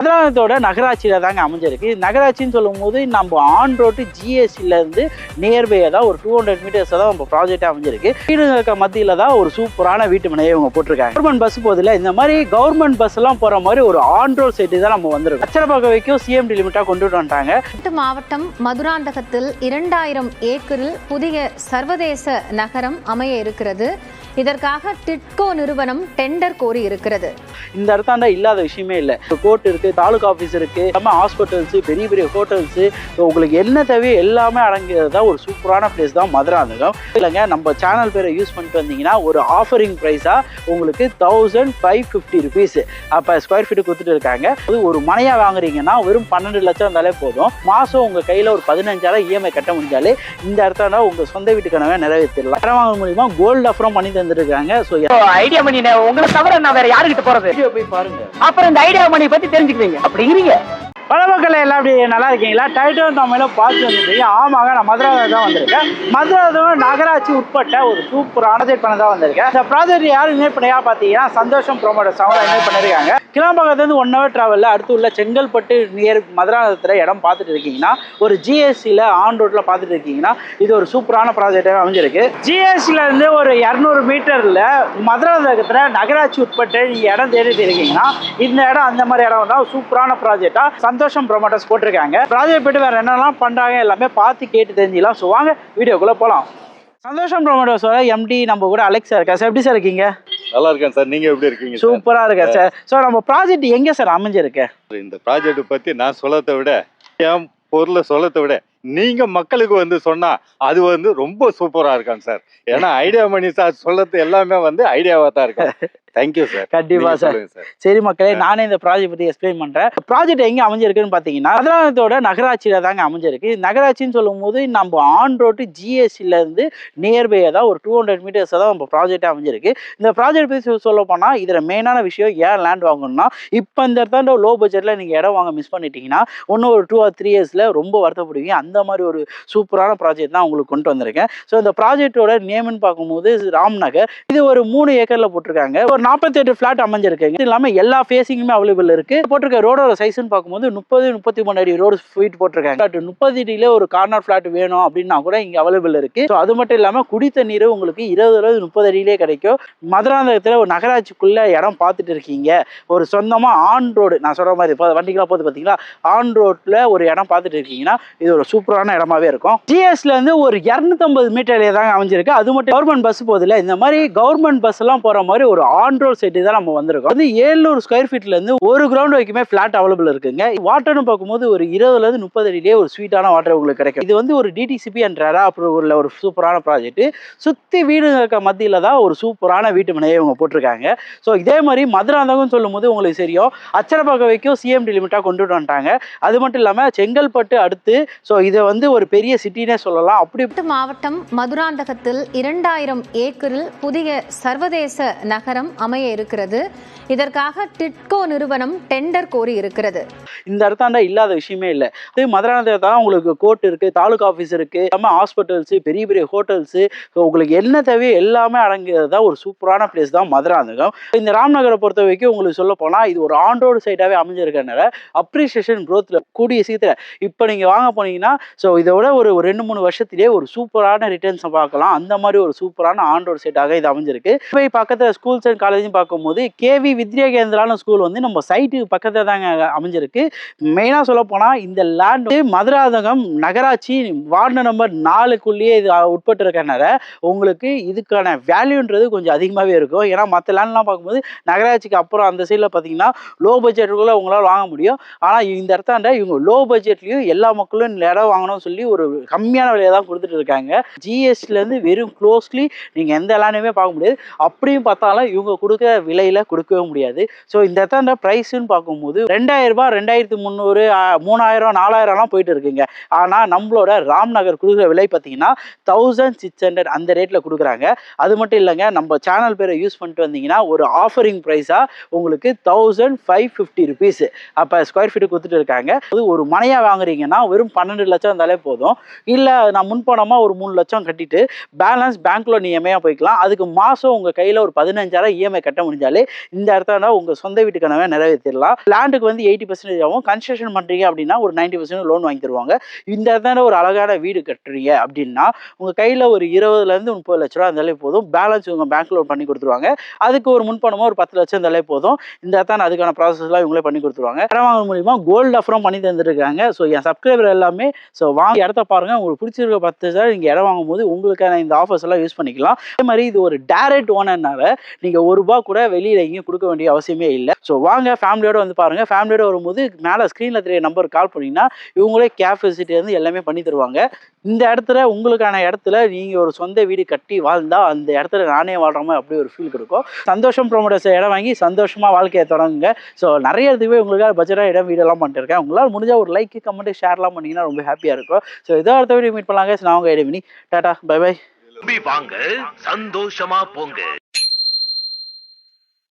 மதுராந்தகத்தோட நகராட்சியில தாங்க அமைஞ்சிருக்கு. நகராட்சின்னு சொல்லும்போது நம்ம ஆன் ரோட்டு ஜிஎஸ்டில இருந்து நியர்பை தான் ஒரு 200 மீட்டர்ஸ் தான் நம்ம ப்ராஜெக்ட் அமைஞ்சிருக்கு. வீடுகளுக்கு மத்தியில தான் ஒரு சூப்பரான வீட்டு மனையை இவங்க போட்டிருக்காங்க. கவர்மெண்ட் பஸ் போதில்ல, இந்த மாதிரி கவர்மெண்ட் பஸ் எல்லாம் போற மாதிரி ஒரு ஆன் ரோட் சைட்டு தான் நம்ம வந்திருக்கோம். அச்சரப்பாக்கம் வரைக்கும் சிஎம்டி லிமிட்டா கொண்டுட்டு வந்துட்டாங்க. மாவட்டம் மதுராந்தகத்தில் 2000 ஏக்கரில் புதிய சர்வதேச நகரம் அமைய இருக்கிறது. இதற்காக டிட்கோ நிறுவனம் டெண்டர் கோரி இருக்கிறது. இந்த இடத்தாண்டா இல்லாத விஷயமே இல்லை. கோர்ட் இருக்கு, தாலுகா ஆஃபீஸ் இருக்கு, நம்ம ஹாஸ்பிட்டல்ஸ், பெரிய பெரிய ஹோட்டல்ஸ், உங்களுக்கு என்ன தேவையோ எல்லாமே அடங்கியது தான் ஒரு சூப்பரான பிளேஸ் தான் மதுராந்தகம். இல்லைங்க, நம்ம சேனல் பேரை யூஸ் பண்ணிட்டு வந்தீங்கன்னா ஒரு ஆஃபரிங் ப்ரைஸா உங்களுக்கு 1550 rupees அப்போ ஸ்கொயர் ஃபீட்டு கொடுத்துட்டு இருக்காங்க. அது ஒரு மனையா வாங்குறீங்கன்னா வெறும் 12 லட்சம் இருந்தாலே போதும். மாசம் உங்க கையில ஒரு 15,000 இஎம்ஐ கட்ட முடிஞ்சாலே இந்த இடத்தாண்டா உங்க சொந்த வீட்டுக்கானவே நிறைவேற்றிடலாம். இடம் வாங்க மூலியமா கோல்டு அப்புறம் பண்ணி தந்துருக்காங்க. ஐடியா மணி உங்களை தவிர நான் வேற யாருக்கிட்ட போறது? போய் பாருங்க, அப்புறம் இந்த ஐடியா மணி பத்தி தெரிஞ்சுக்குவீங்க. அப்படிங்கிறீங்க. பல மக்கள் எல்லாம் அப்படி நல்லா இருக்கீங்களா? டைட்டன் தமிழ பார்த்து வந்துருக்கீங்க. ஆமாங்க, நான் மதுராந்தகம் தான் வந்திருக்கேன். மதுராந்தகம் நகராட்சி உட்பட்ட ஒரு சூப்பரான ப்ராஜெக்ட் பண்ண தான் வந்திருக்கேன். இந்த ப்ராஜெக்ட் யாரும் இன்வைட் பண்ணியா பார்த்தீங்கன்னா சந்தோஷம் ப்ரோமோட்டர்ஸ் அவங்க இன்வைட் பண்ணியிருக்காங்க. கிளாம்பாக்கத்துலேருந்து 1 hour டிராவலில் அடுத்து உள்ள செங்கல்பட்டு நியர் மதுராந்தகத்தில் இடம் பார்த்துட்டு இருக்கீங்கன்னா, ஒரு ஜிஎஸ்டியில் ஆன் ரோட்டில் பார்த்துட்டு இருக்கீங்கன்னா இது ஒரு சூப்பரான ப்ராஜெக்டாக அமைஞ்சிருக்கு. ஜிஎஸ்டியிலேருந்து ஒரு 200 மீட்டரில் மதுராந்தகத்தில் நகராட்சி உட்பட்டு நீங்கள் இடம் தேடிட்டு இருக்கீங்கன்னா இந்த இடம் அந்த மாதிரி இடம் தான் சூப்பரான ப்ராஜெக்டாக சந்தோஷம் ப்ரோமோட்டர்ஸ் போட்டிருக்காங்க. ப்ராஜெக்ட் போய்ட்டு வேறு என்னெல்லாம் பண்ணுறாங்க எல்லாமே பார்த்து கேட்டு தெரிஞ்சிக்கலாம். ஸோ வாங்க வீடியோக்குள்ளே போகலாம். சந்தோஷம் ப்ரோமோட்டர்ஸோட எம்டி நம்ம கூட அலெக்ஸ் சார் இருக்கா. சார் எப்படி சார் இருக்கீங்க? நல்லா இருக்கேன் சார். நீங்க எப்படி இருக்கீங்க? சூப்பரா இருக்கேன் சார். ஸோ நம்ம ப்ராஜெக்ட் எங்கே சார் அமைஞ்சிருக்கு? இந்த ப்ராஜெக்ட் பத்தி நான் சொல்லத்தை விட, என் பொருளை சொல்லத்தை விட நீங்க மக்களுக்கு வந்து சொன்னா அது ரொம்ப சூப்பரா இருக்காங்க சார். ஏன்னா ஐடியா மணி சார் சொல்லது எல்லாமே ஐடியாவா தான் இருக்கும். Thank you sir. கண்டிப்பா சார். சரி மக்களே, நானே இந்த ப்ராஜெக்ட் பத்தி எக்ஸ்பிளைன் பண்றேன். ப்ராஜெக்ட் எங்க அமைஞ்சிருக்குன்னு பாத்தீங்கன்னா மதுராந்தகத்தோட நகராட்சியில தாங்க அமைஞ்சிருக்கு. நகராட்சின்னு சொல்லும் போது நம்ம ஆன் ரோட்டு ஜிஎஸ்டில இருந்து நியர்பை தான் ஒரு 200 மீட்டர்ஸ் தான் நம்ம ப்ராஜெக்ட் அமைஞ்சிருக்கு. இந்த ப்ராஜெக்ட் பத்தி சொல்ல போனா இதுல மெயினான விஷயம் ஏன் லேண்ட் வாங்கணும்னா, இப்போ இந்த இடத்தாண்ட லோ பட்ஜெட்ல நீங்க இடம் வாங்க மிஸ் பண்ணிட்டீங்கன்னா இன்னும் ஒரு 2 or 3 yearsல ரொம்ப வருத்தப்படுவீங்க. அந்த மாதிரி ஒரு சூப்பரான ப்ராஜெக்ட் தான் உங்களுக்கு கொண்டு வந்திருக்கேன். ஸோ இந்த ப்ராஜெக்டோட நேம்னு பார்க்கும்போது ராம்நகர். இது ஒரு 3 ஏக்கர்ல போட்டிருக்காங்க. ஒரு 48 ஃபிளாட் அமைஞ்சிருக்குங்க. இது இல்லாம எல்லா ஃபேஸிங்குமே அவைலபிள் இருக்கு. போட்டிருக்க ரோடோட சைஸ்ன்னு பார்க்கும்போது 30-33 அடி ரோடு ஃபீட் போட்டிருக்காங்க. 30 அடியில ஒரு கார்னர் ஃபிளாட் வேணும் அப்படின்னா கூட இங்க அவைலபிள் இருக்கு. ஸோ அது மட்டும் இல்லாம குடித்த நீர் உங்களுக்கு 20-30 அடியிலே கிடைக்கும். மதுராந்தகத்துல ஒரு நகராட்சிக்குள்ள இடம் பார்த்துட்டு இருக்கீங்க, ஒரு சொந்தமா ஆன் ரோடு, நான் சொல்ற மாதிரி வண்டிக்கெல்லாம் போது பாத்தீங்களா, ஆன் ரோட்ல ஒரு இடம் பார்த்துட்டு இருக்கீங்கன்னா இது ஒரு சூப்பரான இடமாவே இருக்கும். ஜிஎஸ்ல இருந்து ஒரு 250 மீட்டர்ல தான் அமைஞ்சிருக்கு. அது மட்டும் கவர்மெண்ட் பஸ் போதில்ல, இந்த மாதிரி கவர்மெண்ட் பஸ் எல்லாம் போற மாதிரி ஒரு ஆன் ரோட் சைட்டு தான் நம்ம வந்திருக்கோம். 700 ஸ்கொயர் ஃபீட்ல இருந்து ஒரு கிரவுண்ட் வரைக்குமே ஃபிளாட் அவைலபிள் இருக்குங்க. வாட்டர்னு பார்க்கும்போது ஒரு 20-30 அடியிலே ஒரு ஸ்வீட்டான வாட்டர் உங்களுக்கு கிடைக்கும். இது ஒரு டிடிசிபி அண்ட் ரெரா அப்ரூவல்ல ஒரு சூப்பரான ப்ராஜெக்ட். சுத்தி வீடுகளுக்கு மத்தியில தான் ஒரு சூப்பரான வீட்டு மனையை இவங்க போட்டிருக்காங்க. ஸோ இதே மாதிரி மதுராந்தகம் சொல்லும் போது உங்களுக்கு தெரியும், அச்சரப்பாக்கம் வரைக்கும் சிஎம்டி லிமிட்டா கொண்டுட்டு வந்துட்டாங்க. அது மட்டும் இல்லாம செங்கல்பட்டு அடுத்து, ஸோ இதை ஒரு பெரிய சிட்டினே சொல்லலாம். அப்படி மாவட்டம் மதுராந்தகத்தில் 2000 ஏக்கரில் புதிய சர்வதேச நகரம் அமைய இருக்கிறது. இதற்காக டிட்கோ நிறுவனம் டெண்டர் கோரி இருக்கிறது. இந்த இடத்தாண்டா இல்லாத விஷயமே இல்லை. மதுராந்தகத்தில் தான் உங்களுக்கு கோர்ட் இருக்கு, தாலுகா ஆஃபீஸ் இருக்கு, நம்ம ஹாஸ்பிட்டல்ஸ், பெரிய பெரிய ஹோட்டல்ஸ், உங்களுக்கு என்ன தேவையோ எல்லாமே அடங்கியது தான் ஒரு சூப்பரான பிளேஸ் தான் மதுராந்தகம். இந்த ராம்நகரை பொறுத்த வரைக்கும் உங்களுக்கு சொல்ல போனா இது ஒரு ஆன் ரோடு சைடாவே அமைஞ்சிருக்கனால அப்ரிசியேஷன் க்ரோத்ல கூடிய சீக்கிரம் இப்போ நீங்க வாங்க போனீங்கன்னா ஸோ இதை விட ஒரு 2-3 வருஷத்திலேயே ஒரு சூப்பரான ரிட்டர்ன்ஸ் பார்க்கலாம். அந்த மாதிரி ஒரு சூப்பரான ஆன் ரோடு சைடாக இது அமைஞ்சிருக்கு. இப்போ பக்கத்தில் ஸ்கூல்ஸ் அண்ட் காலேஜும் பார்க்கும்போது கேவி வித்யா கேந்திரான ஸ்கூல் நம்ம சைட்டுக்கு பக்கத்தில் தாங்க அமைஞ்சிருக்கு. மெயினாக சொல்ல போனால் இந்த லேண்ட் மதுராந்தகம் நகராட்சி வார்டு நம்பர் 4க்குள்ளேயே இது உட்பட்டு இருக்கனால உங்களுக்கு இதுக்கான வேல்யூன்றது கொஞ்சம் அதிகமாகவே இருக்கும். ஏன்னா மற்ற லேண்ட்லாம் பார்க்கும்போது நகராட்சிக்கு அப்புறம் அந்த சைடில் பார்த்தீங்கன்னா லோ பட்ஜெட்டுக்குள்ளே உங்களால் வாங்க முடியும். ஆனால் இந்த இடத்தாண்ட இவங்க லோ பட்ஜெட்லையும் எல்லா மக்களும் இடம் வாங்கணும்னு சொல்லி ஒரு கம்மியான விலையை தான் கொடுத்துட்டு இருக்காங்க. ஜிஎஸ்டிலேருந்து வெறும் க்ளோஸ்லி நீங்கள் எந்த லேண்டுமே பார்க்க முடியாது. அப்படியும் பார்த்தாலும் இவங்க கொடுக்க விலையில் கொடுக்கவே முடியாது. ஸோ இந்த இடத்தாண்ட ப்ரைஸ்ன்னு பார்க்கும்போது 2000 ரூபாய், 2300, 3000, 4000லாம் போயிட்டு இருக்குங்க. ஆனால் நம்மளோட ராம்நகர் கொடுக்குற விலை பார்த்தீங்கன்னா 1600 அந்த ரேட்டில் கொடுக்குறாங்க. அது மட்டும் இல்லைங்க, நம்ம சேனல் பேரை யூஸ் பண்ணிட்டு வந்தீங்கன்னா ஒரு ஆஃபரிங் ப்ரைஸாக உங்களுக்கு 1550 rupees அப்போ ஸ்கொயர் ஃபீட்டு கொடுத்துட்டு இருக்காங்க. அது ஒரு மனையாக வாங்குறீங்கன்னா வெறும் 12 லட்சம் இருந்தாலே போதும். இல்லை நான் முன்பணமாக ஒரு 3 லட்சம் கட்டிட்டு பேலன்ஸ் பேங்க்ல நீ எம்ஐயாக போய்க்கலாம். அதுக்கு மாதம் உங்கள் கையில் ஒரு 15,000 இஎம்ஐ கட்ட முடிஞ்சாலே இந்த இடத்துல உங்க சொந்த வீட்டு கனவை நிறைவேற்றிடலாம். லேண்டுக்கு வந்து 80% ஆகும். கன்ஸ்ட்ரக்ஷன் பண்றீங்க அப்படின்னா ஒரு 90% லோன் வாங்கி தருவாங்க. இந்த இடத்துல ஒரு அழகான வீடு கட்டுறீங்க அப்படின்னா உங்க கையில ஒரு 20 to 30 லட்ச ரூபா இருந்தாலே போதும். பேலன்ஸ் உங்க பேங்க் லோன் பண்ணி கொடுத்துருவாங்க. அதுக்கு ஒரு முன்பணமா ஒரு 10 லட்சம் இருந்தாலே போதும். இந்த இடத்துல அதுக்கான ப்ராசஸ்லாம் இவங்களே பண்ணி கொடுத்துருவாங்க. இடம் வாங்க மூலியமா கோல்டு ஆஃபரும் பண்ணி தந்துருக்காங்க. ஸோ என் சப்ஸ்கிரைபர் எல்லாமே ஸோ வாங்க இடத்த பாருங்க. உங்களுக்கு பிடிச்சிருக்க 10,000 நீங்க இடம் வாங்கும் போது உங்களுக்கான இந்த ஆஃபர்ஸ் எல்லாம் யூஸ் பண்ணிக்கலாம். அதே மாதிரி இது ஒரு டைரக்ட் ஓனர்னால நீங்க ₹1 கூட வெளியில எங்கேயும் கொடுக்க வேண்டிய அவசியமே இல்லை. ஸோ வாங்க ஃபேமிலியோட வந்து பாருங்க. ஃபேமிலியோட வரும்போது மேலே ஸ்க்ரீன்ல தெரிய நம்பர் கால் பண்ணீங்கன்னா இவங்களே கேப் ஃபெசிலிட்டி வந்து எல்லாமே பண்ணி தருவாங்க. இந்த இடத்துல உங்களுக்கான இடத்துல நீங்க ஒரு சொந்த வீடு கட்டி வாழ்ந்தா அந்த இடத்துல நானே வாழ்ற மாதிரி அப்படி ஒரு ஃபீல் கொடுக்கும். சந்தோஷம் ப்ரோமோட்டர்ஸ் இடம் வாங்கி சந்தோஷமா வாழ்க்கையை தொடங்குங்க. ஸோ நிறைய இதுவே உங்களுக்காக பட்ஜெட்டாக இடம் வீடெல்லாம் பண்ணிட்டு இருக்கேன். உங்களால் முடிஞ்சா ஒரு லைக் கமெண்ட் ஷேர்லாம் பண்ணீங்கன்னா ரொம்ப ஹாப்பியா இருக்கும். ஸோ இதோ அடுத்த வீடியோ மீட் பண்ணலாங்க. நான் உங்க ஐடியா மினி. Tata bye bye. வாங்க சந்தோஷமா போங்க.